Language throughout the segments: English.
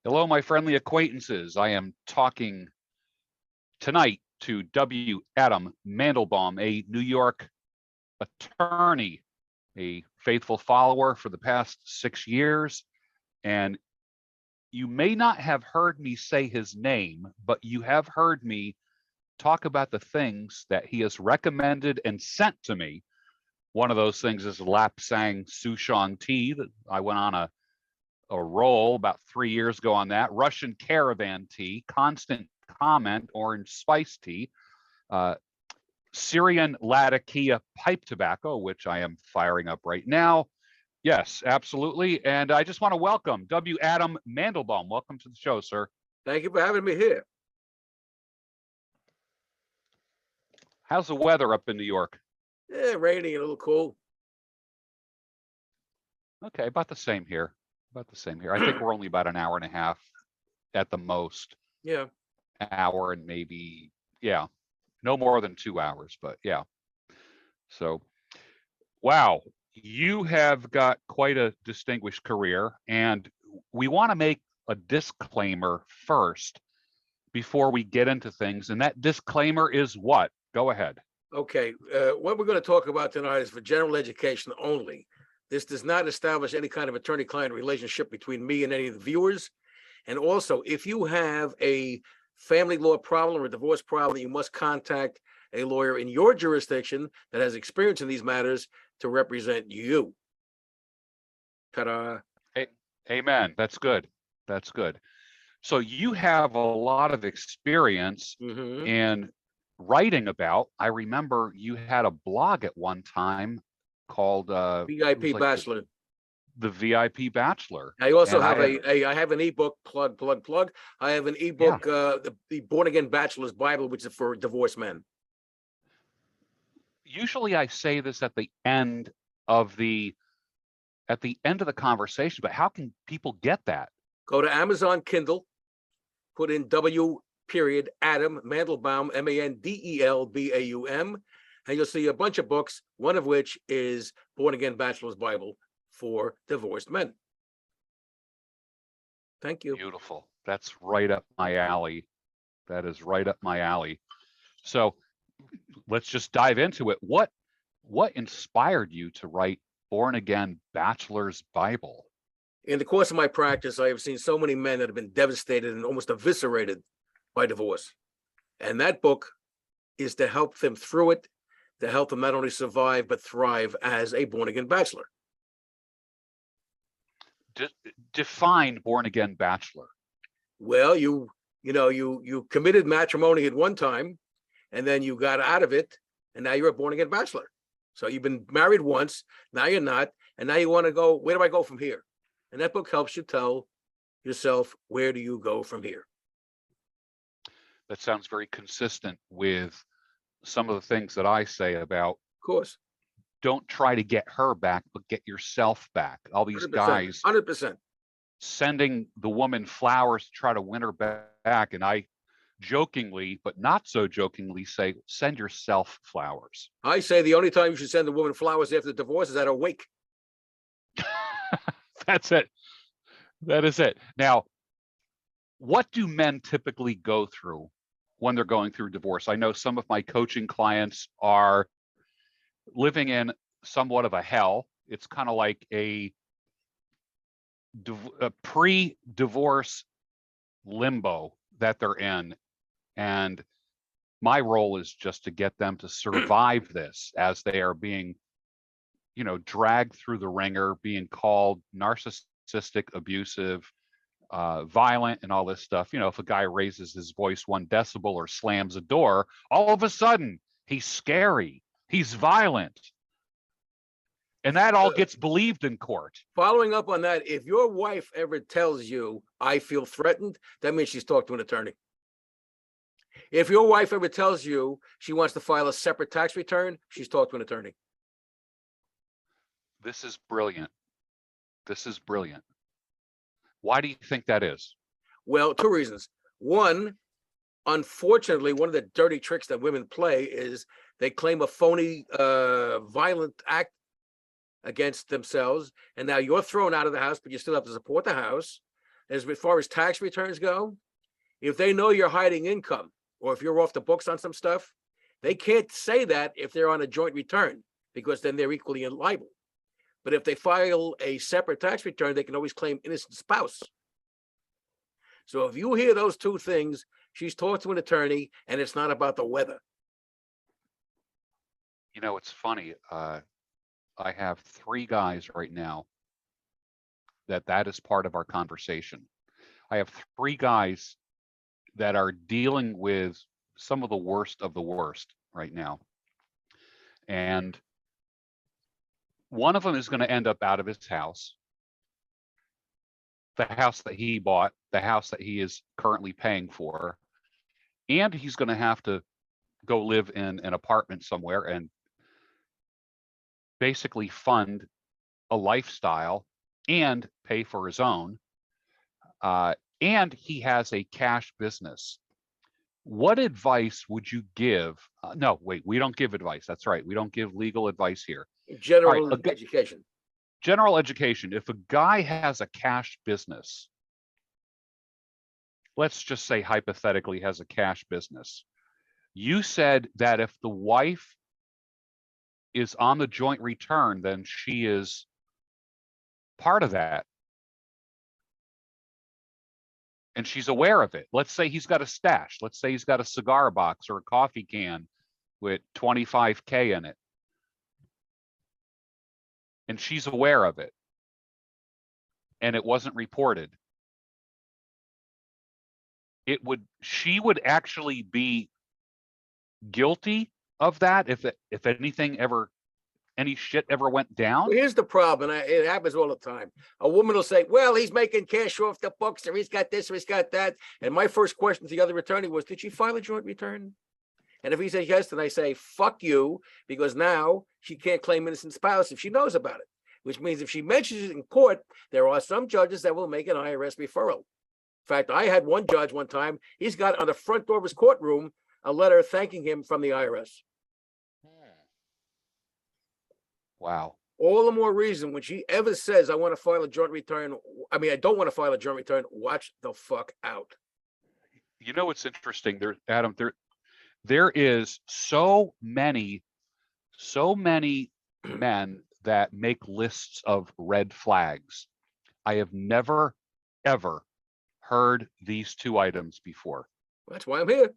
Hello, my friendly acquaintances. I am talking tonight to W. Adam Mandelbaum, a New York attorney, a faithful follower for the past 6 years. And you may not have heard me say his name, but you have heard me talk about the things that he has recommended and sent to me. One of those things is Lapsang Souchong tea. That I went on a roll about 3 years ago on that. Russian Caravan tea, Constant Comment orange spice tea, Syrian Latakia pipe tobacco, which I am firing up right now. Yes, absolutely. And I just want to welcome W. Adam Mandelbaum. Welcome to the show, sir. Thank you for having me here. How's the weather up in New York? Yeah, rainy and a little cool. Okay, about the same here. About the same here. I think we're only about an hour and a half at the most. Yeah. Hour and maybe, yeah, no more than 2 hours, but yeah. So, wow, you have got quite a distinguished career, and we want to make a disclaimer first before we get into things. And that disclaimer is what? Go ahead. Okay. What we're going to talk about tonight is for general education only. This does not establish any kind of attorney-client relationship between me and any of the viewers. And also, if you have a family law problem or a divorce problem, you must contact a lawyer in your jurisdiction that has experience in these matters to represent you. Ta-da. Hey, amen. That's good. That's good. So you have a lot of experience in writing about. I remember you had a blog at one time called VIP Bachelor. The VIP Bachelor. I also have I have an ebook, plug. I have an ebook, the Born Again Bachelor's Bible, which is for divorced men. Usually I say this at the end of the conversation, but how can people get that? Go to Amazon Kindle, put in W. Adam Mandelbaum, Mandelbaum, and you'll see a bunch of books, one of which is Born Again Bachelor's Bible for divorced men. Thank you. Beautiful. That's right up my alley. That is right up my alley. So let's just dive into it. What inspired you to write Born Again Bachelor's Bible? In the course of my practice, I have seen so many men that have been devastated and almost eviscerated by divorce. And that book is to help them through it, to help them not only survive, but thrive as a born-again bachelor. Define born again bachelor. Well, you committed matrimony at one time, and then you got out of it, and now you're a born again bachelor. So you've been married once, now you're not, and now you want to go, where do I go from here? And that book helps you tell yourself, where do you go from here? That sounds very consistent with some of the things that I say about, of course, don't try to get her back, but get yourself back. All these 100%, guys 100% sending the woman flowers to try to win her back. And I jokingly, but not so jokingly, say, send yourself flowers. I say the only time you should send a woman flowers after the divorce is at her wake. That's it. That is it. Now, what do men typically go through when they're going through divorce? I know some of my coaching clients are living in somewhat of a hell. It's kind of like a pre-divorce limbo that they're in. And my role is just to get them to survive this as they are being, dragged through the ringer, being called narcissistic, abusive, violent, and all this stuff. If a guy raises his voice 1 decibel or slams a door, all of a sudden he's scary, he's violent, and that all gets believed in court. Following up on that, if your wife ever tells you, I feel threatened, that means she's talked to an attorney. If your wife ever tells you she wants to file a separate tax return, she's talked to an attorney. This is brilliant. This is brilliant. Why do you think that is? Well, 2 reasons. One, unfortunately, one of the dirty tricks that women play is they claim a phony, violent act against themselves, and now you're thrown out of the house, but you still have to support the house. as far as tax returns go, if they know you're hiding income or if you're off the books on some stuff, they can't say that if they're on a joint return, because then they're equally liable. But if they file a separate tax return, they can always claim innocent spouse. So if you hear those two things, she's talked to an attorney and it's not about the weather. You know, it's funny. I have 3 guys right now that is part of our conversation. I have 3 guys that are dealing with some of the worst right now. And one of them is going to end up out of his house, the house that he bought, the house that he is currently paying for, and he's going to have to go live in an apartment somewhere and basically fund a lifestyle and pay for his own. And he has a cash business. What advice would you give? No, wait, we don't give advice. That's right. We don't give legal advice here. General All right, education. General education. If a guy has a cash business, let's just say hypothetically has a cash business. You said that if the wife is on the joint return, then she is part of that. And she's aware of it. Let's say he's got a stash. Let's say he's got a cigar box or a coffee can with 25K in it. And she's aware of it. And it wasn't reported. She would actually be guilty of that if anything ever, any shit ever went down. Well, here's the problem, and it happens all the time. A woman will say, well, he's making cash off the books, or he's got this, or he's got that. And my first question to the other attorney was, did she file a joint return? And if he says yes, then I say, fuck you, because now she can't claim innocent spouse if she knows about it, which means if she mentions it in court, there are some judges that will make an IRS referral. In fact, I had one judge one time, he's got on the front door of his courtroom a letter thanking him from the IRS. Wow. All the more reason when she ever says, I want to file a joint return. I mean, I don't want to file a joint return. Watch the fuck out. You know, what's interesting there, Adam, there is so many men that make lists of red flags. I have never, ever heard these 2 items before. That's why I'm here.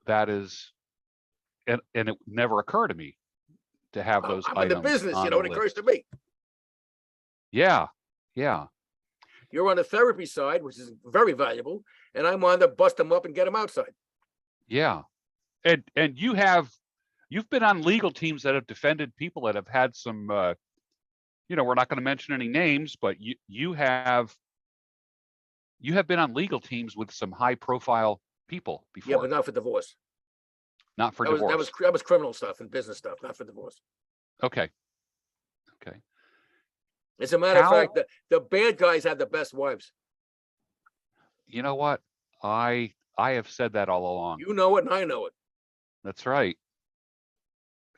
That is, and it never occurred to me to have those I'm items in the business, on you know, the it occurs list. to me. Yeah. You're on the therapy side, which is very valuable, and I'm on the bust them up and get them outside. Yeah. And you've been on legal teams that have defended people that have had some, you know, we're not going to mention any names, but you have been on legal teams with some high profile people before. Yeah, but not for divorce. Not for divorce. That was criminal stuff and business stuff, not for divorce. Okay. As a matter of fact, the bad guys have the best wives. You know what? I have said that all along. You know it and I know it. That's right.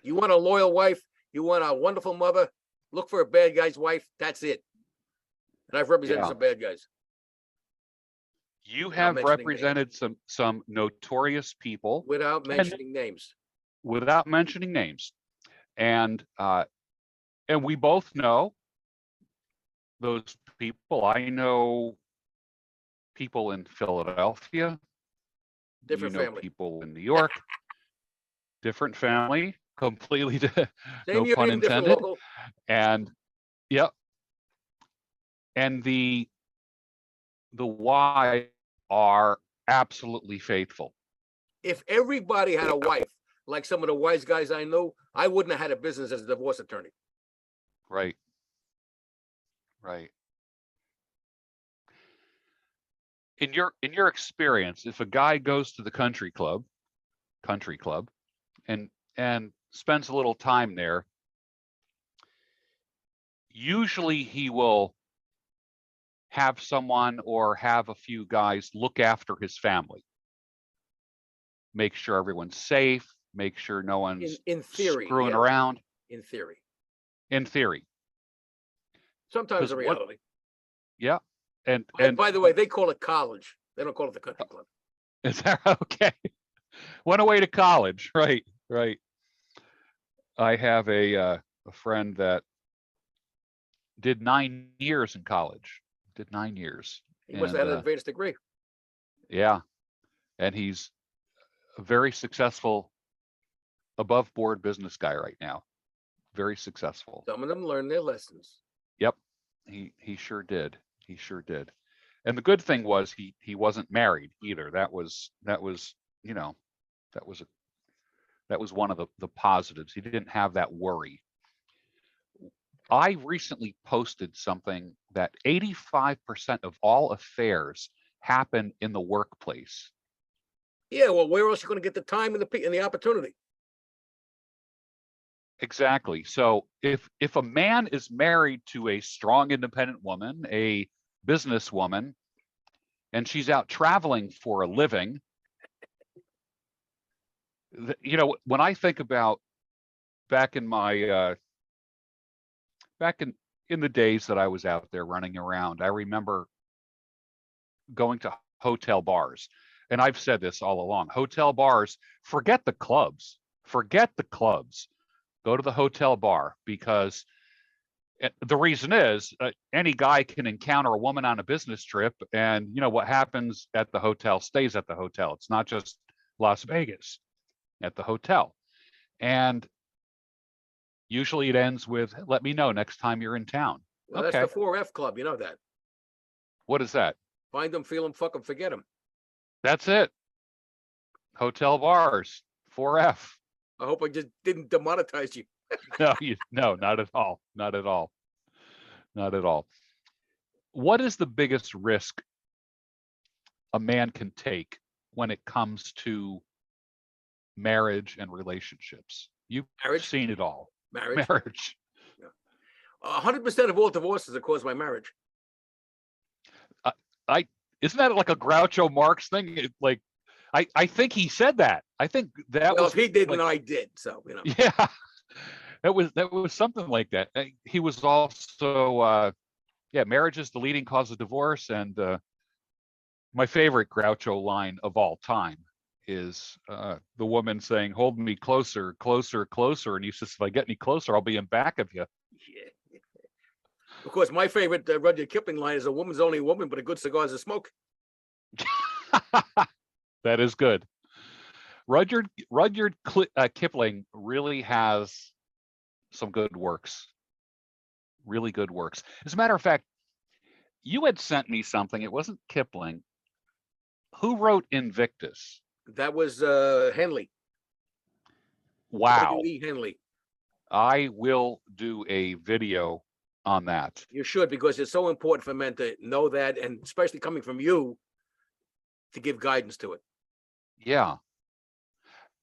You want a loyal wife, you want a wonderful mother, look for a bad guy's wife. That's it. And I've represented some bad guys. You have represented some notorious people without mentioning names. Without mentioning names. And we both know those people. I know people in Philadelphia. Different family. People in New York. Different family. Completely no Same pun union, different intended. local. And yep. And the wives are absolutely faithful. If everybody had a wife like some of the wise guys I know, I wouldn't have had a business as a divorce attorney. Right. In your experience, if a guy goes to the country club and spends a little time there, usually he will have someone or have a few guys look after his family. Make sure everyone's safe, make sure no one's in theory, screwing around. In theory. In theory. Sometimes in reality. Yeah. and By the way, they call it college. They don't call it the country club. is that okay? Went away to college, right? Right. I have a friend that did 9 years in college. Did 9 years, He must have and had an advanced degree. yeah, and he's a very successful above board business guy right now. Very successful. Some of them learn their lessons. Yep, he sure did. He sure did. And the good thing was he wasn't married either. That was you know that was one of the positives. He didn't have that worry. I recently posted something that 85% of all affairs happen in the workplace. Yeah, well, where else are you going to get the time and the opportunity? Exactly. So if a man is married to a strong independent woman, a businesswoman, and she's out traveling for a living, when I think about back in my back in the days that I was out there running around, I remember going to hotel bars. And I've said this all along, hotel bars, forget the clubs, forget the clubs. Go to the hotel bar, because the reason is any guy can encounter a woman on a business trip, and what happens at the hotel stays at the hotel. It's not just Las Vegas, at the hotel. And usually it ends with, let me know next time you're in town. Well, Okay. that's the 4F club. You know that. What is that? Find them, feel them, fuck them, forget them. That's it. Hotel bars, 4F. I hope I just didn't demonetize you. No, not at all. Not at all. Not at all. What is the biggest risk a man can take when it comes to marriage and relationships? You've Marriage? seen it all. Marriage. Marriage. 100% of all divorces are caused by marriage. Isn't that like a Groucho Marx thing? I think he said that. I think that Well, was if he didn't, like, I did. So, yeah, that was something like that. He was also marriage is the leading cause of divorce. And my favorite Groucho line of all time is the woman saying, hold me closer, closer, closer. And he says, if I get any closer, I'll be in back of you. Yeah. Of course, my favorite Rudyard Kipling line is, a woman's only a woman, but a good cigar is a smoke. That is good. Rudyard Kipling really has some good works. Really good works. As a matter of fact, you had sent me something. It wasn't Kipling. Who wrote Invictus? That was Henley. Wow. W.E. Henley. I will do a video on that. You should, because it's so important for men to know that, and especially coming from you, to give guidance to it. Yeah.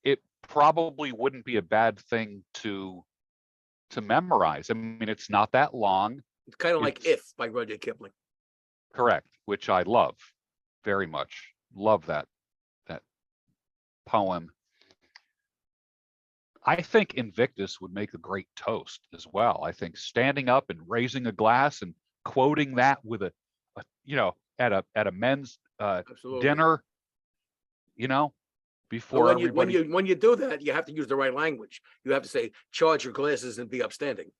It probably wouldn't be a bad thing to memorize. I mean, it's not that long. It's kind of like If by Rudyard Kipling. Correct, which I love very much. Love that poem. I think Invictus would make a great toast as well. I think standing up and raising a glass and quoting that with at a men's dinner, before But everybody. when you do that, you have to use the right language. You have to say, charge your glasses and be upstanding.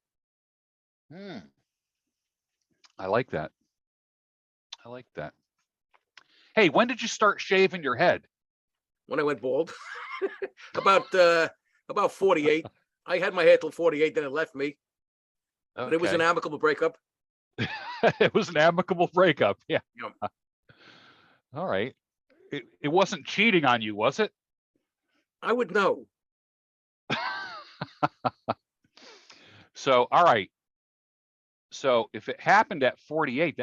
I like that. I like that. Hey, when did you start shaving your head? When I went bald, about 48. I had my hair till 48, then it left me. Okay. But it was an amicable breakup. It was an amicable breakup. Yeah. Yeah. All right. It wasn't cheating on you, was it? I would know. So, all right. So if it happened at 48,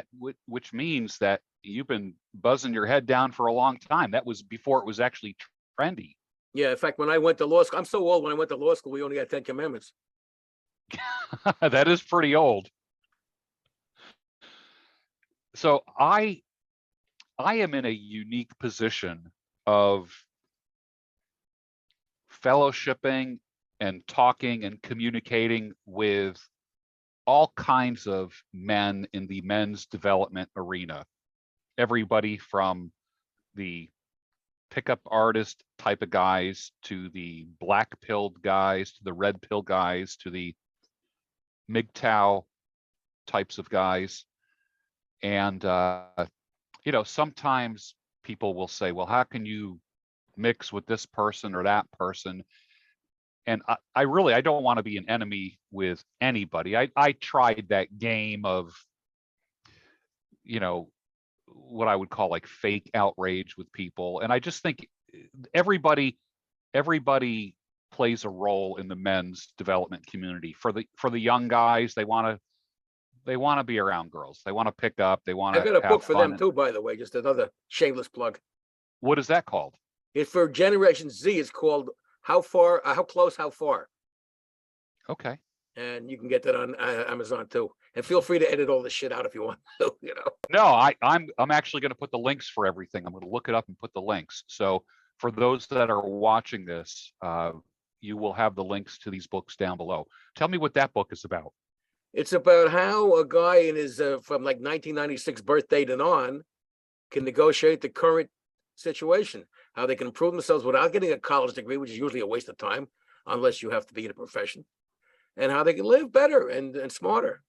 which means that you've been buzzing your head down for a long time. That was before it was actually trendy. Yeah, in fact, when I went to law school, I'm so old. When I went to law school, we only had 10 commandments. That is pretty old. So I am in a unique position of fellowshipping and talking and communicating with all kinds of men in the men's development arena. Everybody from the pickup artist type of guys to the black pilled guys to the red pill guys to the MGTOW types of guys. And, you know, sometimes people will say, well, how can you mix with this person or that person? And I really, I don't want to be an enemy with anybody. I tried that game of, you know, what I would call like fake outrage with people. And I just think everybody plays a role in the men's development community. For the young guys, they want to be around girls. They want to pick up, they want I to got a have book for fun. them too, by the way, just another shameless plug. What is that called? It's for Generation Z. It's called How Far, How Close, How Far. Okay. And you can get that on Amazon too. And feel free to edit all this shit out if you want to, you know. No, I'm actually going to put the links for everything. I'm going to look it up and put the links. So for those that are watching this, you will have the links to these books down below. Tell me what that book is about. It's about how a guy in his from like 1996 birth date and on can negotiate the current situation, how they can improve themselves without getting a college degree, which is usually a waste of time, unless you have to be in a profession, and how they can live better and smarter.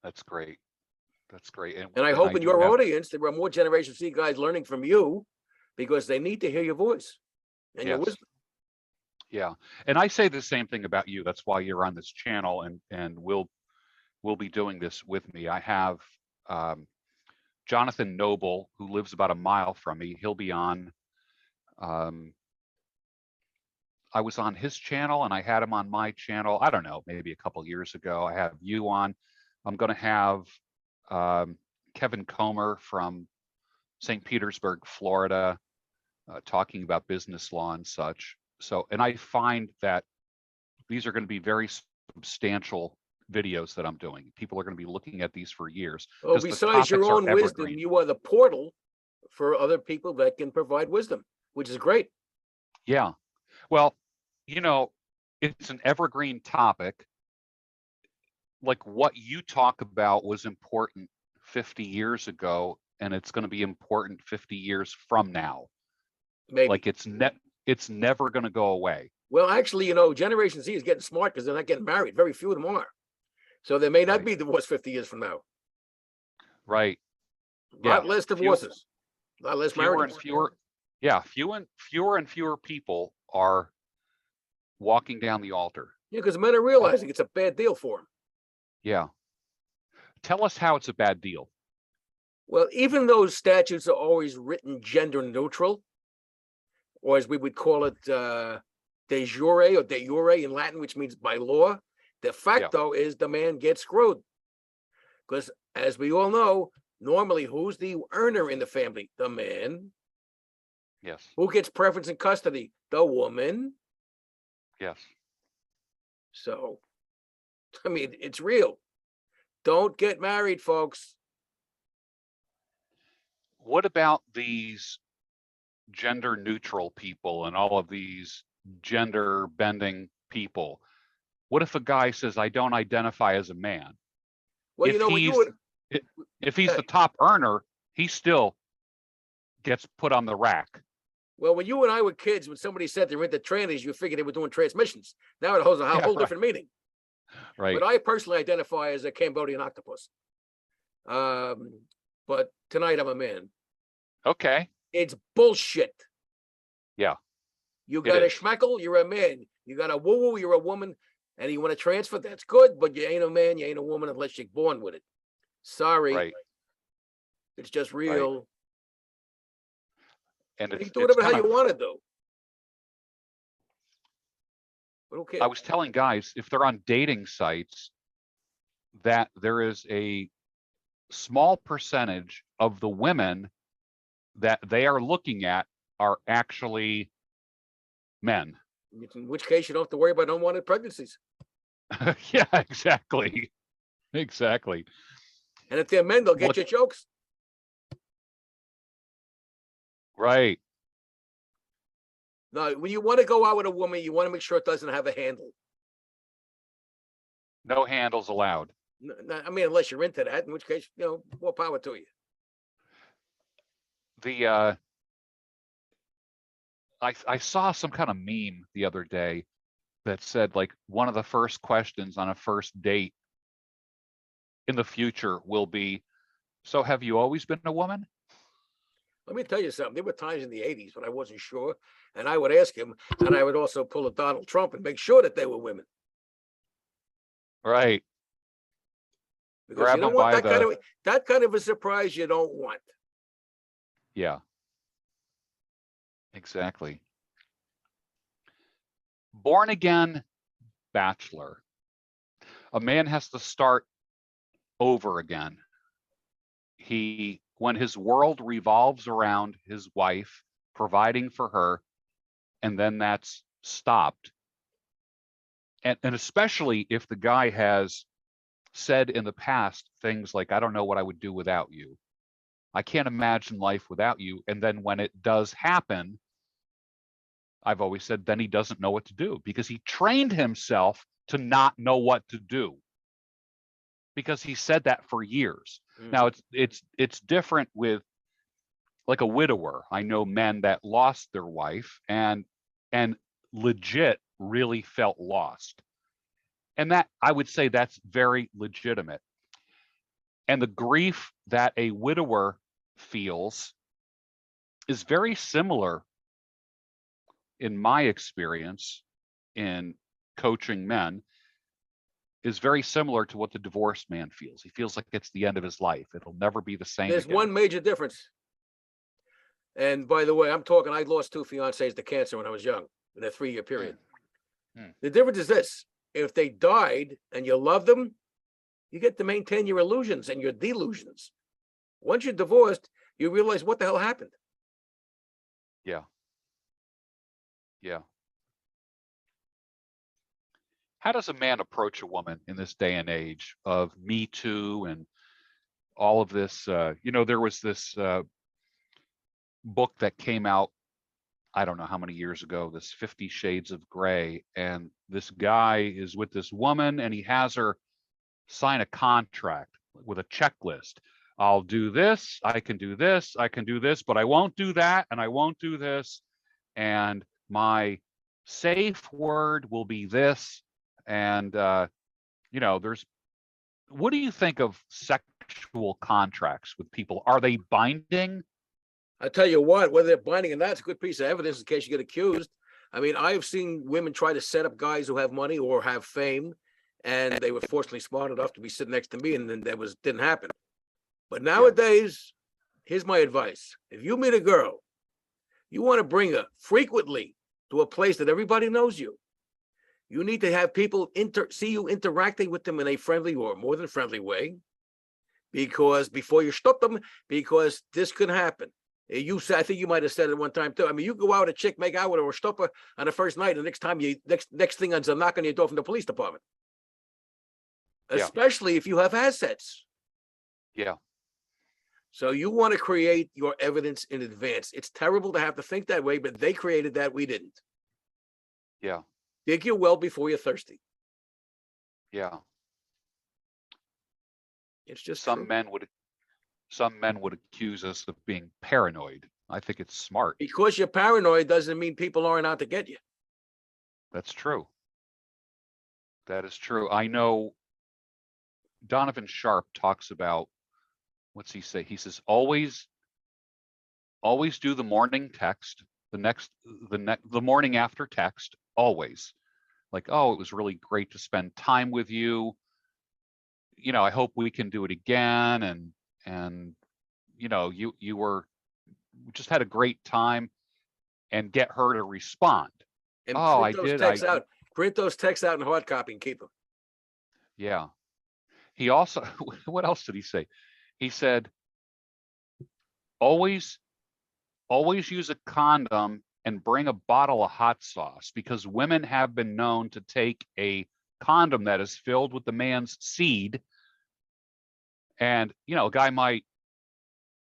That's great. That's great. And I hope in your have, audience, there are more Generation Z guys learning from you, because they need to hear your voice and your yes. wisdom. Yeah. And I say the same thing about you. That's why you're on this channel, and we'll be doing this with me. I have Jonathan Noble, who lives about a mile from me. He'll be on. I was on his channel and I had him on my channel. I don't know, maybe a couple years ago. I have you on. I'm going to have Kevin Comer from St. Petersburg, Florida, talking about business law and such. So, and I find that these are going to be very substantial videos that I'm doing. People are going to be looking at these for years. Well, besides your own wisdom, you are the portal for other people that can provide wisdom, which is great. Yeah. Well, you know, it's an evergreen topic. Like what you talk about was important 50 years ago, and it's going to be important 50 years from now. Maybe. Like it's never going to go away. Well, actually, you know, Generation Z is getting smart because they're not getting married. Very few of them are. So they may not be divorced 50 years from now. Right. A lot less divorces. A lot less marriages. Fewer and fewer people are walking down the altar. Yeah, because men are realizing it's a bad deal for them. Yeah. Tell us how it's a bad deal. Well, even though statutes are always written gender neutral, or as we would call it, de jure or de jure in Latin, which means by law, de facto is the man gets screwed. Because as we all know, normally who's the earner in the family? The man. Yes. Who gets preference in custody? The woman. Yes. So, I mean, it's real. Don't get married, folks. What about these gender neutral people and all of these gender bending people? What if a guy says, I don't identify as a man? Well, if you know, if he's the top earner, he still gets put on the rack. Well, when you and I were kids, when somebody said they were into trannies, you figured they were doing transmissions. Now it holds a whole different meaning. Right. But I personally identify as a Cambodian octopus. But tonight I'm a man. Okay. It's bullshit. Yeah. You got a schmeckle, you're a man. You got a woo-woo, you're a woman. And you want to transfer, that's good, but you ain't a man, you ain't a woman unless you're born with it. Sorry. Right. It's just real. Right. And you can do whatever the hell you want to do. But who cares? I was telling guys, if they're on dating sites, that there is a small percentage of the women that they are looking at are actually men. In which case you don't have to worry about unwanted pregnancies. Yeah, exactly. Exactly. And if they're men, they'll get your jokes. Right. Now, when you want to go out with a woman, you want to make sure it doesn't have a handle. No handles allowed. I mean, unless you're into that, in which case, more power to you. The I saw some kind of meme the other day that said like one of the first questions on a first date in the future will be, so have you always been a woman? Let me tell you something. There were times in the 80s when I wasn't sure, and I would ask him, and I would also pull a Donald Trump and make sure that they were women. Right. Because you Grab don't them want by the, that kind of a surprise you don't want. yeah, exactly. Born again bachelor. A man has to start over again. When his world revolves around his wife, providing for her, and then that's stopped. And especially if the guy has said in the past things like, I don't know what I would do without you. I can't imagine life without you. And then when it does happen, I've always said, then he doesn't know what to do because he trained himself to not know what to do because he said that for years. Now it's different with like a widower. I know men that lost their wife and legit really felt lost. And that I would say that's very legitimate. And the grief that a widower feels is very similar in my experience in coaching men, is very similar to what the divorced man feels. He feels like it's the end of his life. It'll never be the same There's again. one major difference. And by the way, I lost 2 fiancés to cancer when I was young in a 3-year period. The difference is this: if they died and you love them, you get to maintain your illusions and your delusions. Once you're divorced, you realize what the hell happened. Yeah. Yeah. How does a man approach a woman in this day and age of Me Too and all of this? There was this book that came out, I don't know how many years ago, this 50 Shades of Grey. And this guy is with this woman and he has her sign a contract with a checklist. I'll do this, I can do this, I can do this, but I won't do that, and I won't do this. And my safe word will be this. And there's, what do you think of sexual contracts with people? Are they binding? I tell you what, whether they're binding or not, it's a good piece of evidence in case you get accused. I mean, I've seen women try to set up guys who have money or have fame, and they were fortunately smart enough to be sitting next to me, and then didn't happen. But nowadays, here's my advice: if you meet a girl, you want to bring her frequently to a place that everybody knows you. You need to have people see you interacting with them in a friendly or more than friendly way, because before you stop them, because this could happen. You said, I think you might have said it one time too. I mean, you go out with a chick, make out with her, or stop her on the first night, and the next time next thing is a knock on your door from the police department. Especially if you have assets. Yeah. So you want to create your evidence in advance. It's terrible to have to think that way, but they created that, we didn't. Yeah. Dig your well before you're thirsty. Yeah. It's just some men would accuse us of being paranoid. I think it's smart. Because you're paranoid doesn't mean people aren't out to get you. That's true. That is true. I know Donovan Sharp talks about, what's he say? He says, always do the morning text, the morning after text, always. Like, oh, it was really great to spend time with you. I hope we can do it again. And you just had a great time, and get her to respond. And oh, print I those did. texts out. Print those texts out in hard copy and keep them. Yeah. He also, what else did he say? He said, always use a condom and bring a bottle of hot sauce, because women have been known to take a condom that is filled with the man's seed, and a guy might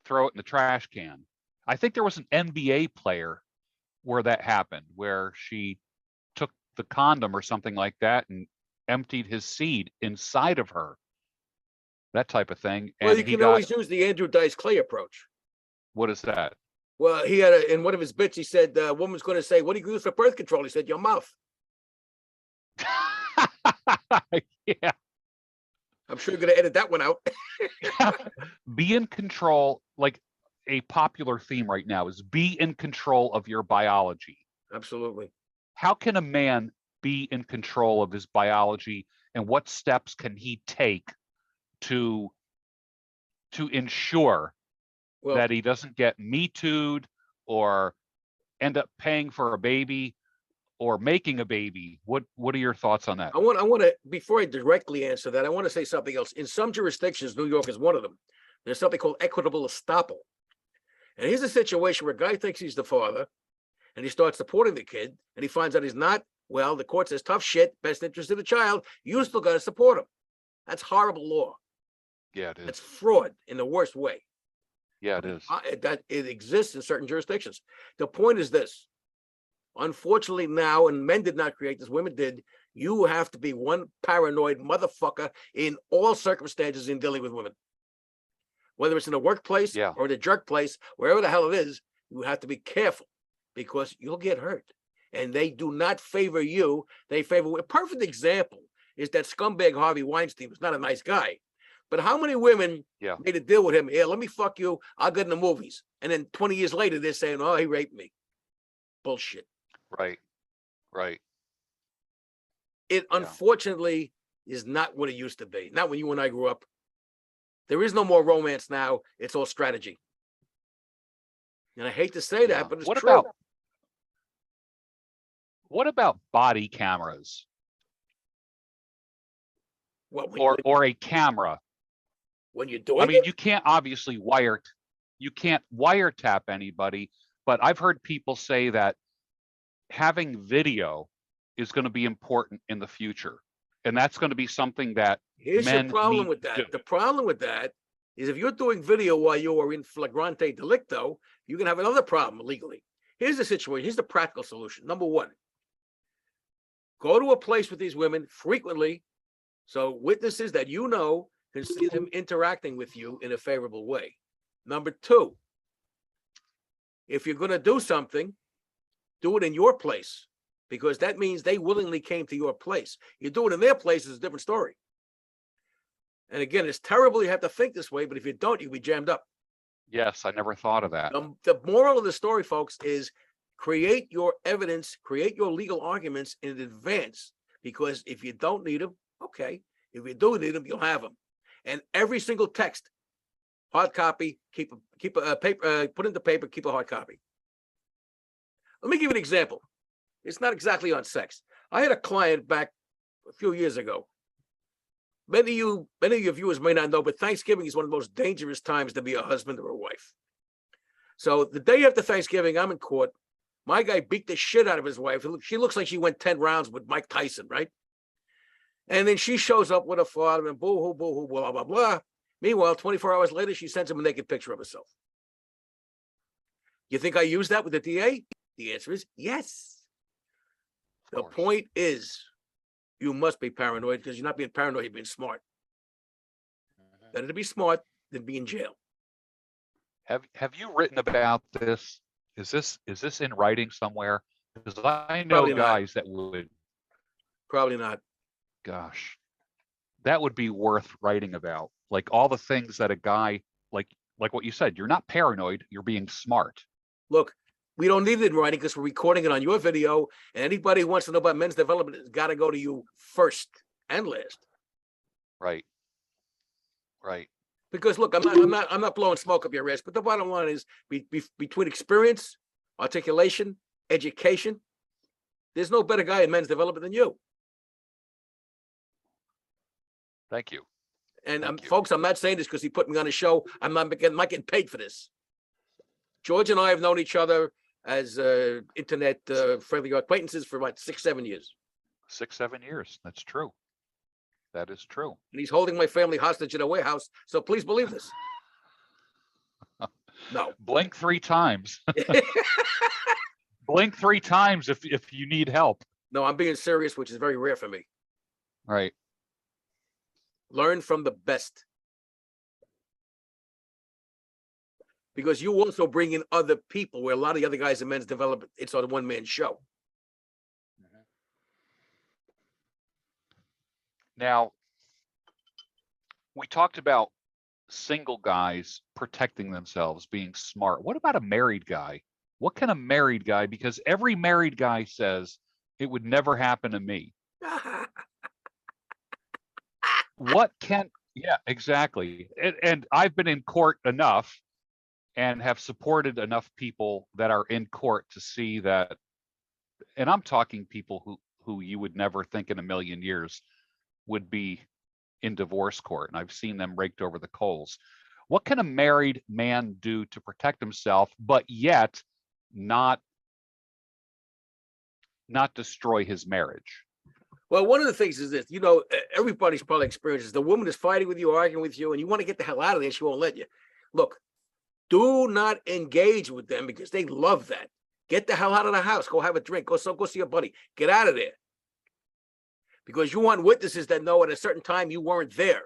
throw it in the trash can. I think there was an NBA player where that happened, where she took the condom or something like that and emptied his seed inside of her, that type of thing. Well, And you he can got, always use the Andrew Dice Clay approach. what is that? Well, he had in one of his bits, he said, the woman's going to say, what do you use for birth control? He said, your mouth. Yeah. I'm sure you're going to edit that one out. Be in control. Like a popular theme right now is be in control of your biology. Absolutely. How can a man be in control of his biology, and what steps can he take to ensure Well, that he doesn't get Me Too'd or end up paying for a baby or making a baby? What are your thoughts on that? I want to, before I directly answer that, I want to say something else. In some jurisdictions, New York is one of them. There's something called equitable estoppel. And here's a situation where a guy thinks he's the father and he starts supporting the kid and he finds out he's not. Well, the court says, tough shit, best interest of the child. You still got to support him. That's horrible law. Yeah, it is. That's fraud in the worst way. Yeah, it is. That it exists in certain jurisdictions. The point is this. Unfortunately now, and men did not create this, women did, you have to be one paranoid motherfucker in all circumstances in dealing with women. Whether it's in the workplace or the jerk place, wherever the hell it is, you have to be careful because you'll get hurt. And they do not favor you. They favor, a perfect example is that scumbag Harvey Weinstein was not a nice guy. But how many women made a deal with him? Yeah, let me fuck you. I'll get in the movies. And then 20 years later, they're saying, oh, he raped me. Bullshit. Right. It unfortunately is not what it used to be. Not when you and I grew up. There is no more romance now. It's all strategy. And I hate to say that, but it's true. What about body cameras? Well, or a camera? When you're doing I mean, you can't obviously wiretap anybody, but I've heard people say that having video is going to be important in the future. And that's going to be something that here's your men problem with need to that. do. The problem with that is if you're doing video while you are in flagrante delicto, you can have another problem legally. Here's the situation. Here's the practical solution. Number one, go to a place with these women frequently so witnesses that you know can see them interacting with you in a favorable way. Number two, if you're going to do something, do it in your place, because that means they willingly came to your place. You do it in their place is a different story. And again, it's terrible you have to think this way, but if you don't, you'll be jammed up. Yes, I never thought of that. The moral of the story, folks, is create your evidence, create your legal arguments in advance, because if you don't need them, okay. If you do need them, you'll have them. And every single text, hard copy, keep a paper, put into paper, keep a hard copy. Let me give you an example. It's not exactly on sex. I had a client back a few years ago. Many of your viewers may not know, but Thanksgiving is one of the most dangerous times to be a husband or a wife. So the day after Thanksgiving, I'm in court. My guy beat the shit out of his wife. She looks like she went 10 rounds with Mike Tyson, right? And then she shows up with her father and boo-hoo, boo-hoo, blah, blah, blah. Meanwhile, 24 hours later, she sends him a naked picture of herself. You think I used that with the DA? The answer is yes. The point is, you must be paranoid, because you're not being paranoid, you're being smart. Better to be smart than be in jail. Have you written about this? Is this in writing somewhere? Because I know Probably guys that would. Probably not. Gosh, that would be worth writing about. Like all the things that a guy, like what you said, you're not paranoid, you're being smart. Look, we don't need it in writing because we're recording it on your video, and anybody who wants to know about men's development has got to go to you first and last. Right. Because look, I'm not blowing smoke up your ass, but the bottom line is between experience, articulation, education, there's no better guy in men's development than you. Thank you. And folks, I'm not saying this because he put me on a show. I'm not getting paid for this. George and I have known each other as internet friendly acquaintances for about 6-7 years. 6-7 years. That's true. That is true. And he's holding my family hostage in a warehouse. So please believe this. No. Blink 3 times. Blink 3 times if you need help. No, I'm being serious, which is very rare for me. Right. Learn from the best. Because you also bring in other people where a lot of the other guys in men's development, it's on a one-man show. Now, we talked about single guys protecting themselves, being smart. What about a married guy? What can a married guy, because every married guy says it would never happen to me. What can, yeah, exactly. And I've been in court enough and have supported enough people that are in court to see that, and I'm talking people who you would never think in a million years would be in divorce court, and I've seen them raked over the coals. What can a married man do to protect himself, but yet not destroy his marriage? Well, one of the things is this, everybody's probably experiences. The woman is fighting with you, arguing with you, and you want to get the hell out of there. She won't let you. Look, do not engage with them because they love that. Get the hell out of the house. Go have a drink. Go see your buddy. Get out of there. Because you want witnesses that know at a certain time you weren't there.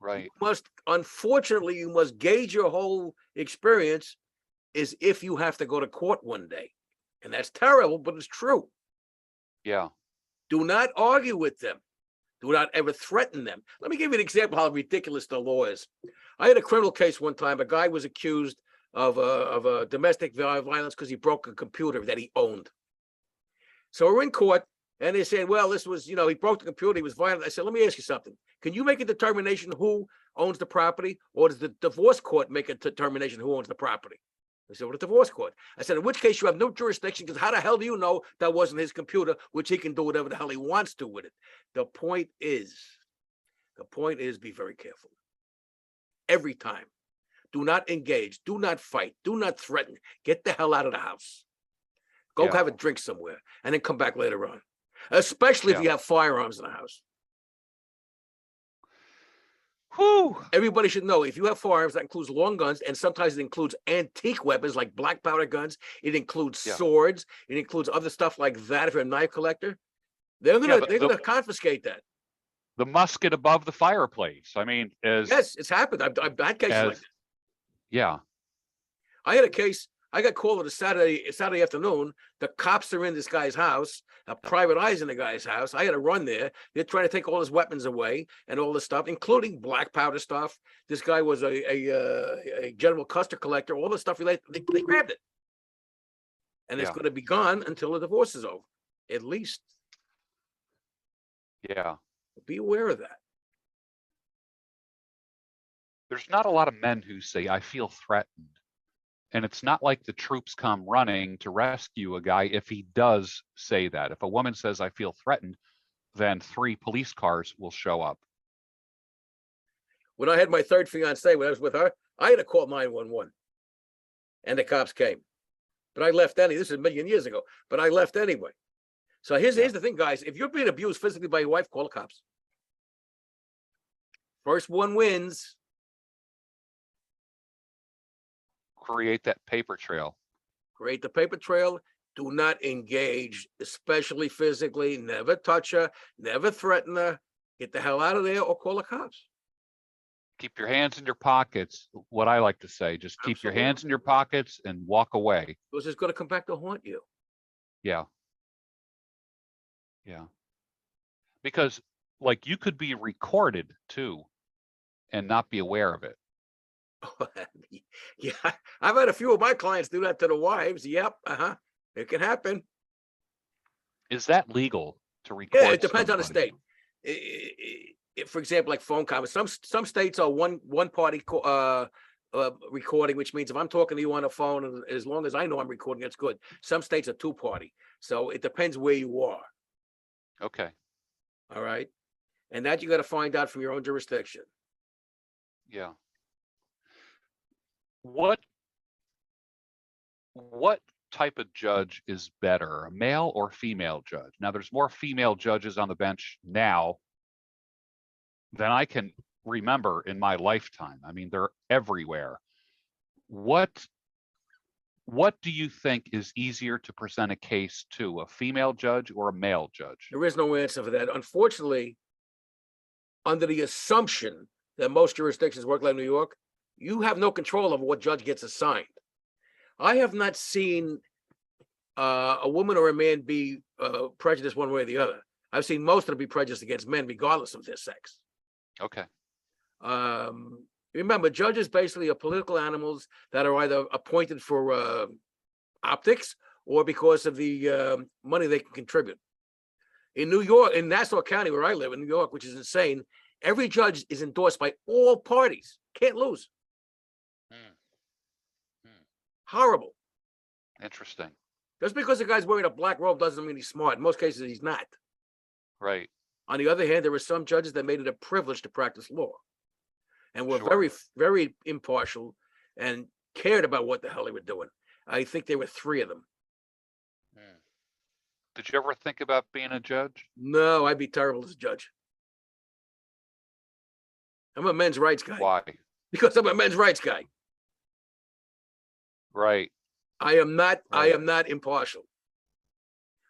Right. Unfortunately, you must gauge your whole experience as if you have to go to court one day. And that's terrible, but it's true. Yeah. Do not argue with them. Do not ever threaten them. Let me give you an example how ridiculous the law is. I had a criminal case one time. A guy was accused of a domestic violence because he broke a computer that he owned. So we're in court, and they said, well, this was, he broke the computer, he was violent. I said, let me ask you something. Can you make a determination who owns the property, or does the divorce court make a determination who owns the property? They said, well, the divorce court. I said, in which case you have no jurisdiction, because how the hell do you know that wasn't his computer, which he can do whatever the hell he wants to with it? The point is, be very careful. Every time. Do not engage. Do not fight. Do not threaten. Get the hell out of the house. Go have a drink somewhere and then come back later on, especially if you have firearms in the house. Whew. Everybody should know if you have firearms, that includes long guns, and sometimes it includes antique weapons like black powder guns. It includes swords. It includes other stuff like that. If you're a knife collector, they're gonna confiscate that. The musket above the fireplace. I mean, yes, it's happened. I've had cases like that. Yeah. I had a case. I got called on a Saturday afternoon. The cops are in this guy's house. A private eye's in the guy's house. I had to run there. They're trying to take all his weapons away and all this stuff, including black powder stuff. This guy was a General Custer collector. All the stuff related. They grabbed it, and it's going to be gone until the divorce is over, at least. Yeah. Be aware of that. There's not a lot of men who say, I feel threatened. And it's not like the troops come running to rescue a guy if he does say that. If a woman says, I feel threatened, then 3 police cars will show up. When I had my third fiance, when I was with her, I had to call 911. And the cops came. But I left anyway. This is a million years ago. But I left anyway. So here's the thing, guys. If you're being abused physically by your wife, call the cops. First one wins. Create that paper trail. Create the paper trail. Do not engage, especially physically. Never touch her. Never threaten her. Get the hell out of there or call the cops. Keep your hands in your pockets. What I like to say, just keep your hands in your pockets and walk away. Because it's going to come back to haunt you. Yeah. Yeah. Because like you could be recorded too and not be aware of it. Yeah, I've had a few of my clients do that to the wives. Yep, it can happen. Is that legal to record? Yeah, it depends on the state. For example, like phone comments, some states are one party recording, which means if I'm talking to you on the phone, and as long as I know I'm recording, it's good. Some states are 2 party, so it depends where you are. Okay. All right, and that you got to find out from your own jurisdiction. Yeah. What type of judge is better, a male or female judge? Now, there's more female judges on the bench now than I can remember in my lifetime. I mean, they're everywhere. What what do you think is easier to present a case to, a female judge or a male judge? There is no answer for that. Unfortunately, under the assumption that most jurisdictions work like New York, you have no control over what judge gets assigned. I have not seen a woman or a man be prejudiced one way or the other. I've seen most of them be prejudiced against men, regardless of their sex. Okay. Remember, judges basically are political animals that are either appointed for optics or because of the money they can contribute. In New York, in Nassau County, where I live in New York, which is insane, every judge is endorsed by all parties. Can't lose. Horrible. Interesting. Just because the guy's wearing a black robe doesn't mean he's smart. In most cases, he's not. Right. On the other hand, there were some judges that made it a privilege to practice law and were Sure. very, very impartial and cared about what the hell they were doing. I think there were 3 of them. Did you ever think about being a judge? No, I'd be terrible as a judge. I'm a men's rights guy. Why? Because I'm a men's rights guy. Right. I am not Right. impartial.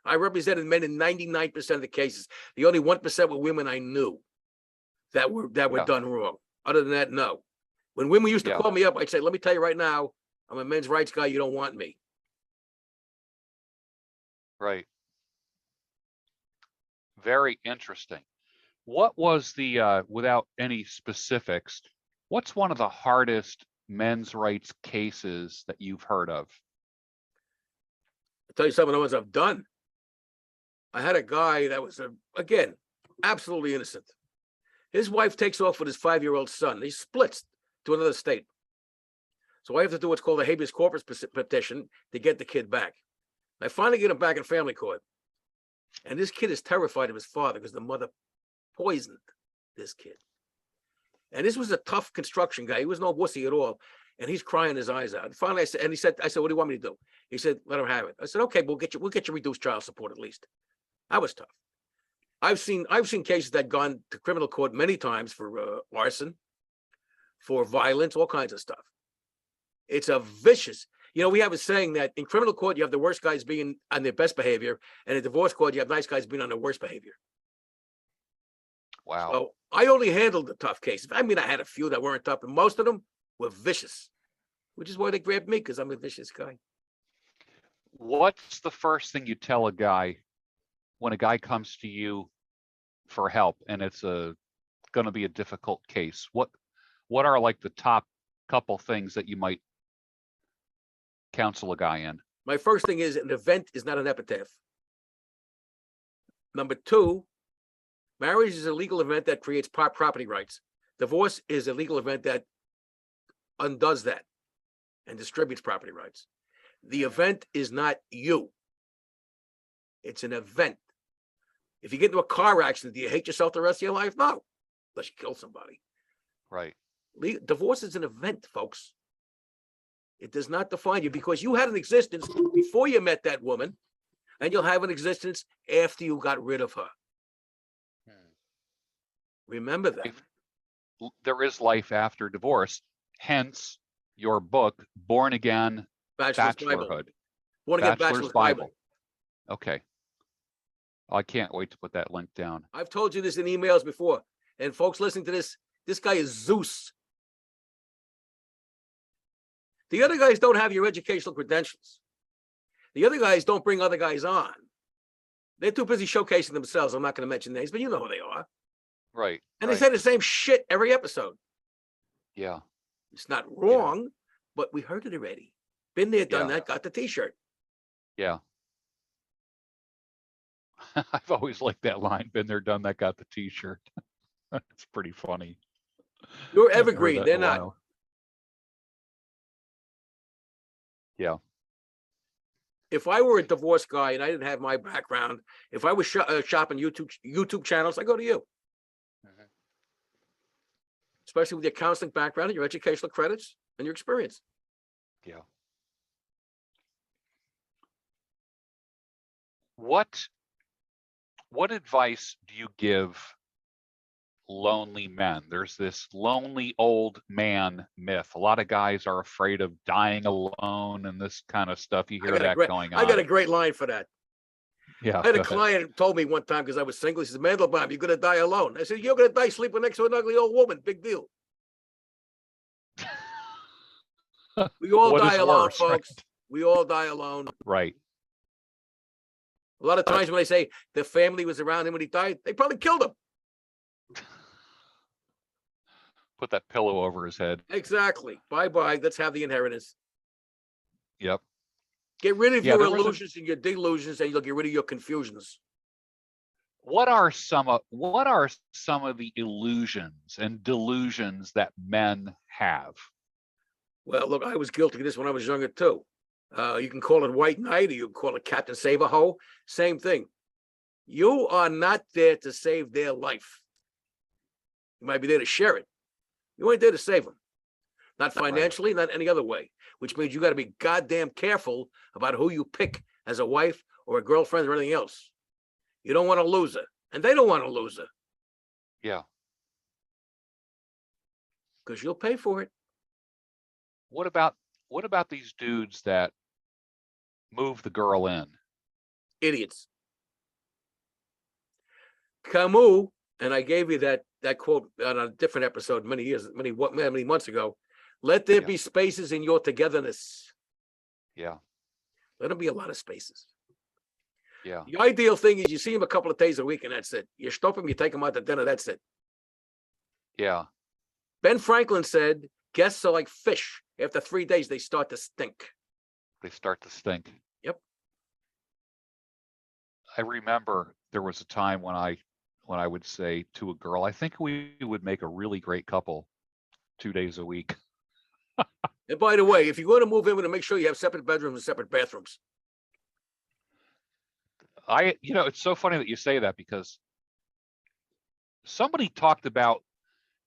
I represented men in 99% of the cases. The only 1% were women I knew that were Yeah. done wrong. Other than that, no. When women used to Yeah. call me up, I'd say, let me tell you right now, I'm a men's rights guy. You don't want me. Right. Very interesting. What was the, without any specifics, what's one of the hardest men's rights cases that you've heard of? I'll tell you some of the ones I've done. I had a guy that was, again, absolutely innocent. His wife takes off with his 5-year-old son. He splits to another state. So I have to do what's called a habeas corpus petition to get the kid back. I finally get him back in family court. And this kid is terrified of his father because the mother poisoned this kid. And this was a tough construction guy. He was no wussy at all. And he's crying his eyes out. And finally, I said, what do you want me to do? He said, let him have it. I said, okay, we'll get you reduced child support at least. That was tough. I've seen cases that gone to criminal court many times for arson, for violence, all kinds of stuff. It's a vicious, we have a saying that in criminal court, you have the worst guys being on their best behavior, and in divorce court, you have nice guys being on their worst behavior. Wow. So I only handled the tough cases. I mean, I had a few that weren't tough, and most of them were vicious, which is why they grabbed me, because I'm a vicious guy. What's the first thing you tell a guy when a guy comes to you for help and it's going to be a difficult case? What are like the top couple things that you might counsel a guy in? My first thing is an event is not an epitaph. Number 2, marriage is a legal event that creates property rights. Divorce is a legal event that undoes that and distributes property rights. The event is not you. It's an event. If you get into a car accident, do you hate yourself the rest of your life? No, unless you kill somebody. Right. Divorce is an event, folks. It does not define you, because you had an existence before you met that woman, and you'll have an existence after you got rid of her. Remember that. There is life after divorce, hence your book, Born Again Bachelorhood. Born Again Bachelor's Bible. Okay. I can't wait to put that link down. I've told you this in emails before, and folks listening to this guy is Zeus. The other guys don't have your educational credentials. The other guys don't bring other guys on. They're too busy showcasing themselves. I'm not going to mention names, but you know who they are. Right. And they say the same shit every episode. Yeah. It's not wrong, but we heard it already. Been there, done that, got the t-shirt. Yeah. I've always liked that line. Been there, done that, got the t-shirt. It's pretty funny. You're evergreen. They're not. Yeah. If I were a divorce guy and I didn't have my background, if I was shopping YouTube channels, I go to you. Especially with your counseling background and your educational credits and your experience. Yeah. What advice do you give lonely men. There's this lonely old man myth. A lot of guys are afraid of dying alone and this kind of stuff. You hear that going I got on. a great line for that. Yeah, I had go a ahead. client who told me one time because I was single. He says, Mandelbaum, you're going to die alone. I said, you're going to die sleeping next to an ugly old woman. Big deal. We all What die is alone, worse, right? folks. We all die alone. Right. A lot of times when they say the family was around him when he died, they probably killed him. Put that pillow over his head. Exactly. Bye-bye. Let's have the inheritance. Yep. Get rid of Yeah, your there was illusions and your delusions, and you'll get rid of your confusions. what are some of the illusions and delusions that men have? Well, look, I was guilty of this when I was younger too. You can call it white knight, or you can call it Captain Save-A-Ho. Same thing. You are not there to save their life. You might be there to share it. You ain't there to save them. Not financially, not any other way, which means you got to be goddamn careful about who you pick as a wife or a girlfriend or anything else. You don't want to lose her, and they don't want to lose her. Yeah. Because you'll pay for it. What about these dudes that move the girl in? Idiots. Camus, and I gave you that quote on a different episode many months ago. Let there be spaces in your togetherness. Yeah. Let them be a lot of spaces. Yeah. The ideal thing is you see him a couple of days a week, and that's it. You stop him, you take him out to dinner, that's it. Yeah. Ben Franklin said, guests are like fish. After 3 days, they start to stink. They start to stink. Yep. I remember there was a time when I would say to a girl, I think we would make a really great couple 2 days a week. And by the way, if you're going to move in, to make sure you have separate bedrooms and separate bathrooms. It's so funny that you say that, because somebody talked about,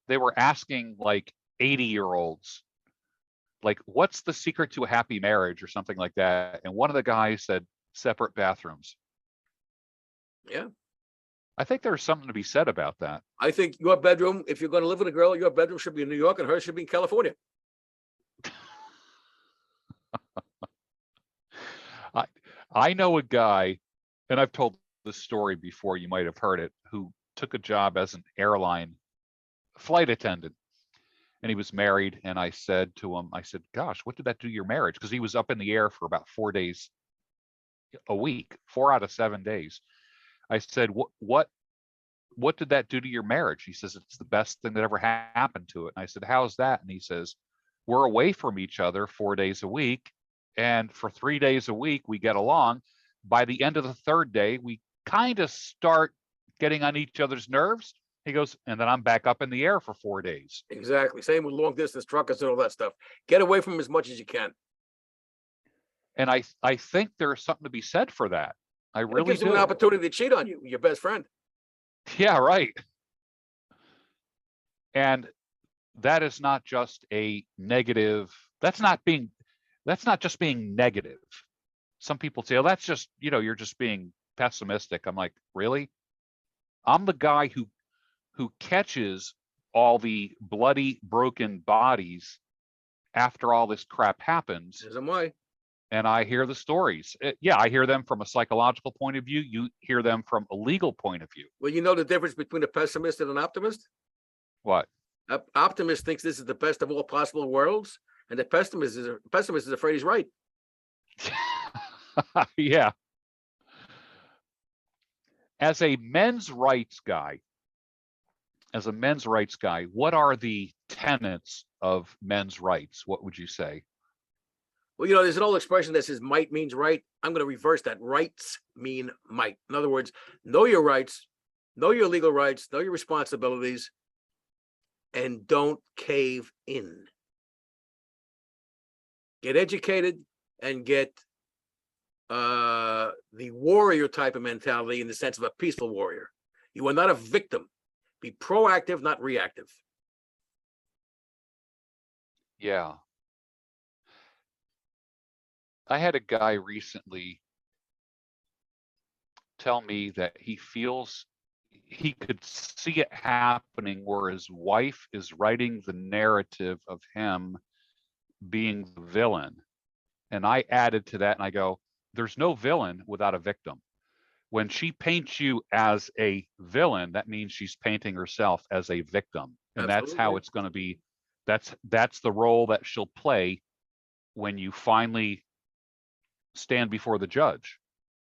they were asking like 80-year-olds, like, what's the secret to a happy marriage or something like that. And one of the guys said separate bathrooms. Yeah. I think there's something to be said about that. I think your bedroom, if you're going to live with a girl, your bedroom should be in New York and hers should be in California. I know a guy, and I've told this story before, you might have heard it, who took a job as an airline flight attendant. And he was married. And I said to him, I said, gosh, what did that do to your marriage? Because he was up in the air for about 4 days a week, 4 out of 7 days. I said, what did that do to your marriage? He says, it's the best thing that ever happened to it. And I said, how's that? And he says, we're away from each other 4 days a week. And for 3 days a week, we get along. By the end of the third day, we kind of start getting on each other's nerves. He goes, and then I'm back up in the air for 4 days. Exactly. Same with long distance truckers and all that stuff. Get away from them as much as you can. And I think there's something to be said for that. I really It gives do. them an opportunity to cheat on you, your best friend. Yeah, right. And that is not just a negative. That's not just being negative. Some people say, oh, that's just, you're just being pessimistic. I'm like, really? I'm the guy who catches all the bloody, broken bodies after all this crap happens. As am I. And I hear the stories. I hear them from a psychological point of view. You hear them from a legal point of view. Well, you know the difference between a pessimist and an optimist? What? An optimist thinks this is the best of all possible worlds, and the pessimist is afraid he's right. Yeah. As a men's rights guy, what are the tenets of men's rights? What would you say? Well, there's an old expression that says might means right. I'm going to reverse that. Rights mean might. In other words, know your rights, know your legal rights, know your responsibilities, and don't cave in. Get educated and get the warrior type of mentality in the sense of a peaceful warrior. You are not a victim. Be proactive, not reactive. Yeah. I had a guy recently tell me that he feels he could see it happening where his wife is writing the narrative of him being the villain. And I added to that and I go, there's no villain without a victim. When she paints you as a villain, that means she's painting herself as a victim. And that's how Absolutely. it's going to be. That's the role that she'll play when you finally stand before the judge.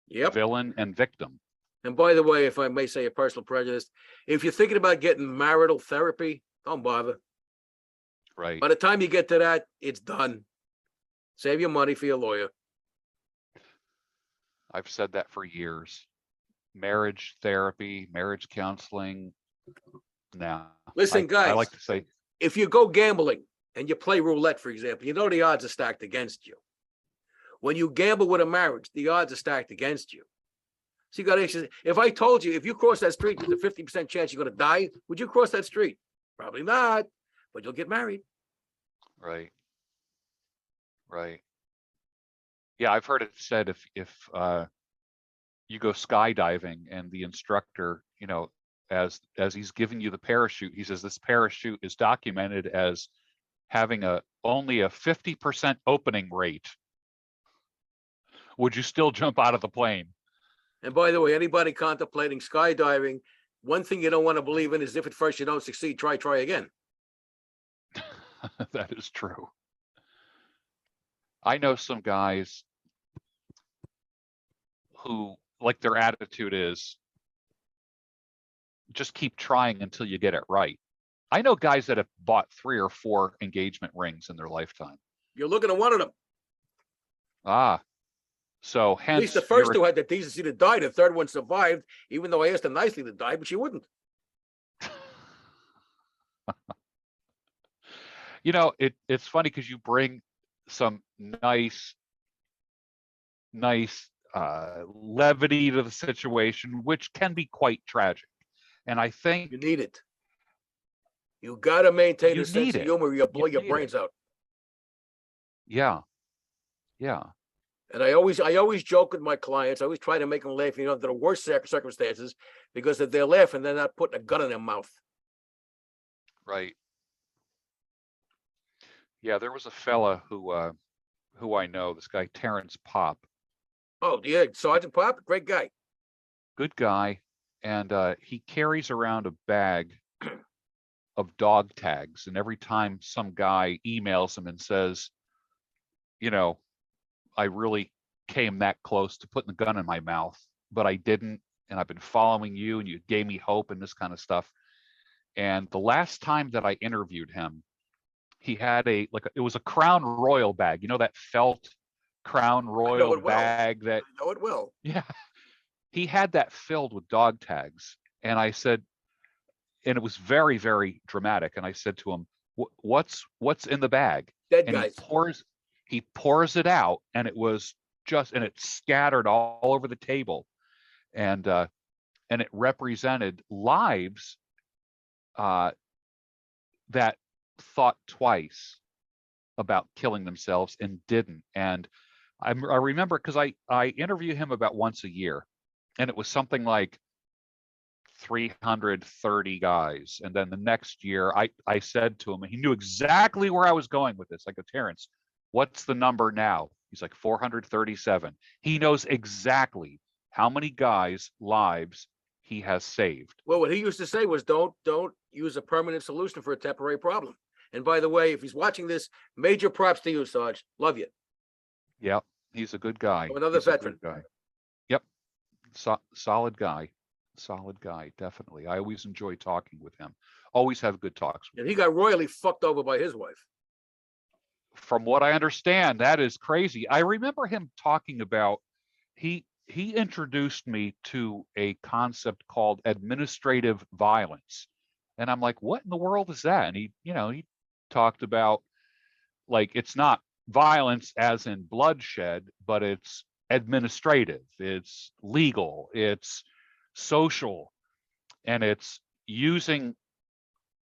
Yep. Villain and victim. And by the way, if I may say a personal prejudice, if you're thinking about getting marital therapy, don't bother. Right. By the time you get to that, it's done. Save your money for your lawyer. I've said that for years. Marriage therapy, marriage counseling. Now, Listen, I guys, like to say, if you go gambling and you play roulette, for example, you know the odds are stacked against you. When you gamble with a marriage, the odds are stacked against you. So you got to, if I told you, if you cross that street, there's a 50% chance you're going to die, would you cross that street? Probably not, but you'll get married. right, right. Yeah, I've heard it said if you go skydiving and the instructor, as he's giving you the parachute, he says this parachute is documented as having only a 50% opening rate. Would you still jump out of the plane? And by the way, anybody contemplating skydiving, one thing you don't want to believe in is if at first you don't succeed, try again. That is true. I know some guys who, like, their attitude is just keep trying until you get it right. I know guys that have bought 3 or 4 engagement rings in their lifetime. You're looking at one of them. So At least the hence first two had the decency to die. The third one survived, even though I asked her nicely to die, but she wouldn't. It's funny because you bring some nice levity to the situation, which can be quite tragic. And I think You need it. You got to maintain you a sense need of it. humor. You'll blow You your need brains it. out. Yeah. And I always joke with my clients. I always try to make them laugh, under the worst circumstances, because if they're laughing, they're not putting a gun in their mouth. Right. Yeah, there was a fella who I know, this guy Terrence Pop, Oh, yeah, Sergeant Pop, great guy. good guy, and he carries around a bag of dog tags, and every time some guy emails him and says, I really came that close to putting the gun in my mouth, but I didn't, and I've been following you, and you gave me hope and this kind of stuff. And the last time that I interviewed him, he had it was a Crown Royal bag, that felt Crown Royal bag that, I know it well. yeah, he had that filled with dog tags. And I said, and it was very, very dramatic. And I said to him, what's in the bag? Dead And guys. he pours it out, and it scattered all over the table. And it represented lives that thought twice about killing themselves and didn't. And I remember, because I interview him about once a year, and it was something like 330 guys. And then the next year I said to him, and he knew exactly where I was going with this. I go, Terrence, what's the number now? He's like 437. He knows exactly how many guys' lives he has saved. Well, what he used to say was, don't use a permanent solution for a temporary problem. And by the way, if he's watching this, major props to you, Sarge. Love you. Yep, he's a good guy. Another veteran. Guy. Yep, solid guy. Solid guy, definitely. I always enjoy talking with him. Always have good talks with And he got royally fucked over by his wife. From what I understand, that is crazy. I remember him talking about, he introduced me to a concept called administrative violence. And I'm like, what in the world is that? And he talked about, like, it's not violence as in bloodshed, but it's administrative, it's legal, it's social, and it's using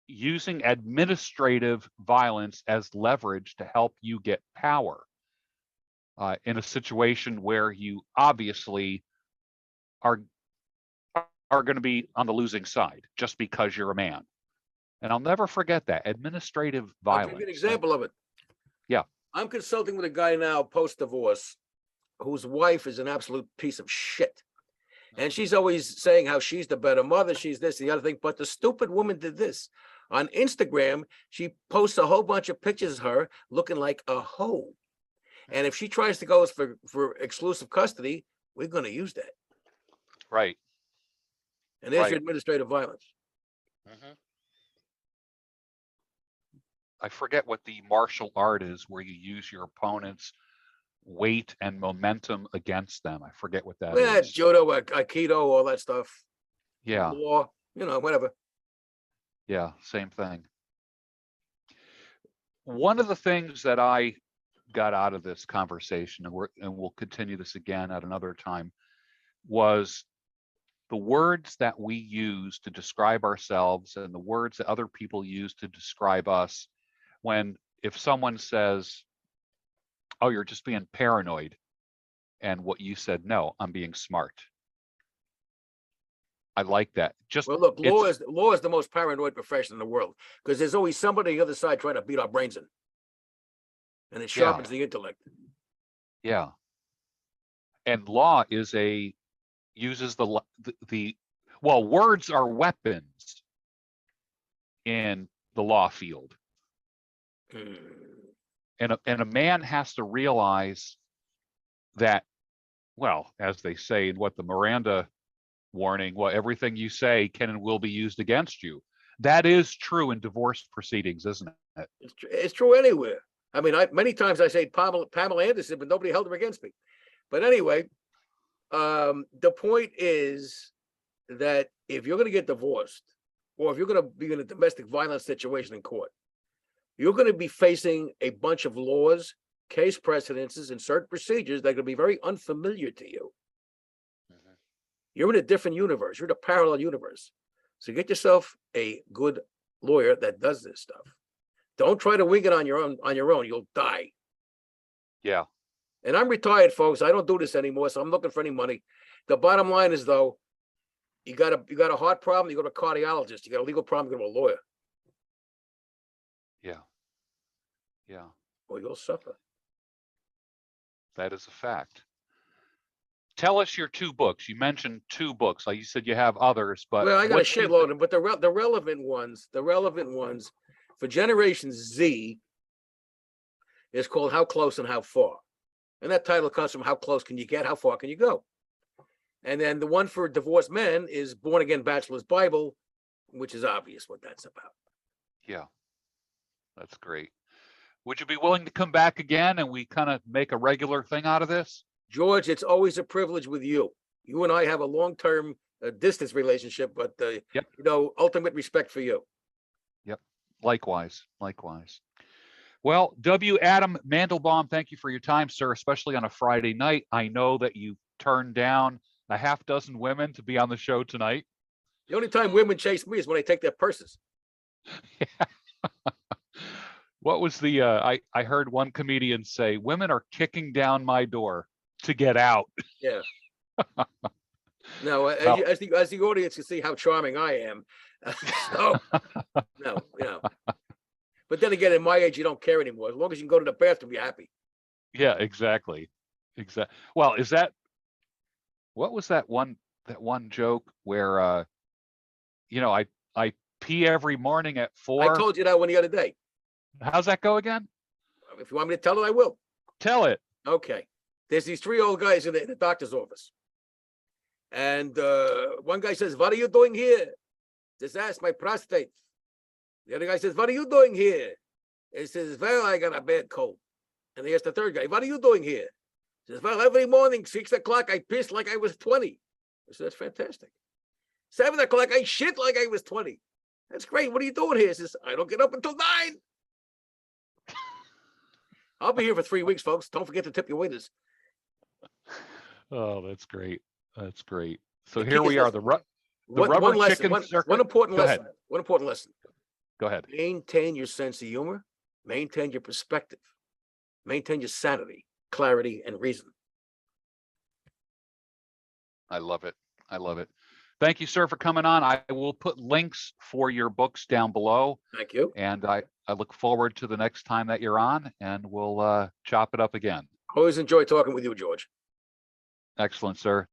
administrative violence as leverage to help you get power in a situation where you obviously are are going to be on the losing side just because you're a man. And I'll never forget that. Administrative I'll violence. give you an example of it. Yeah. I'm consulting with a guy now post-divorce whose wife is an absolute piece of shit. And she's always saying how she's the better mother, she's this, the other thing. But the stupid woman did this. On Instagram, she posts a whole bunch of pictures of her looking like a hoe. And if she tries to go for exclusive custody, we're going to use that. Right. And there's Right. your administrative violence. I forget what the martial art is where you use your opponent's weight and momentum against them. I forget what that Yeah, is. judo, aikido, all that stuff. Yeah. Law, whatever. Yeah. Same thing. One of the things that I got out of this conversation, and we'll continue this again at another time, was the words that we use to describe ourselves and the words that other people use to describe us. If someone says, oh, you're just being paranoid, and what you said, no, I'm being smart. I like that. Well, look, law is the most paranoid profession in the world because there's always somebody on the other side trying to beat our brains in, and it sharpens the intellect. Yeah. And law uses words are weapons in the law field. And a man has to realize that, well, as they say in what the Miranda warning, well, everything you say can and will be used against you. That is true in divorce proceedings, isn't it? It's true anywhere. I mean, many times I say Pamela Anderson, but nobody held her against me. But anyway, the point is that if you're going to get divorced, or if you're going to be in a domestic violence situation in court, you're going to be facing a bunch of laws, case precedences, and certain procedures that are going to be very unfamiliar to you. You're in a different universe. You're in a parallel universe. So get yourself a good lawyer that does this stuff. Don't try to wing it on your own. You'll die. Yeah. And I'm retired, folks. I don't do this anymore, so I'm looking for any money. The bottom line is, though, you got a heart problem, you go to a cardiologist. You got a legal problem, you go to a lawyer. Yeah. Yeah. Or you'll suffer. That is a fact. Tell us your two books. You mentioned two books. Like you said, you have others, but well, I got a shitload of them. But the relevant ones for Generation Z is called How Close and How Far, and that title comes from how close can you get, how far can you go, and then the one for divorced men is Born Again Bachelor's Bible, which is obvious what that's about. Yeah, that's great. Would you be willing to come back again and we kind of make a regular thing out of this? George, it's always a privilege with you. You and I have a long-term distance relationship, but Yep. Ultimate respect for you. Yep. Likewise. Well, W. Adam Mandelbaum, thank you for your time, sir, especially on a Friday night. I know that you turned down a half dozen women to be on the show tonight. The only time women chase me is when they take their purses. What was the I heard one comedian say, women are kicking down my door to get out. Yeah. No, as the audience can see how charming I am. So no. But then again, at my age, you don't care anymore. As long as you can go to the bathroom, you're happy. Yeah, exactly. Well, what was that one joke where I pee every morning at 4? I told you that one the other day. How's that go again? If you want me to tell it, I will. Tell it. Okay. There's these 3 old guys in the doctor's office. And one guy says, what are you doing here? Just ask my prostate. The other guy says, what are you doing here? He says, well, I got a bad cold. And he asked the third guy, what are you doing here? He says, well, every morning, 6 o'clock, I piss like I was 20. I said, that's fantastic. 7 o'clock, I shit like I was 20. That's great. What are you doing here? He says, I don't get up until 9. I'll be here for 3 weeks, folks. Don't forget to tip your waiters. Oh, that's great. So here we are, the rubber chicken circuit. One important lesson. Go ahead. Maintain your sense of humor. Maintain your perspective. Maintain your sanity, clarity, and reason. I love it. Thank you, sir, for coming on. I will put links for your books down below, Thank you. and I look forward to the next time that you're on, and we'll chop it up again. Always enjoy talking with you, George. Excellent, sir.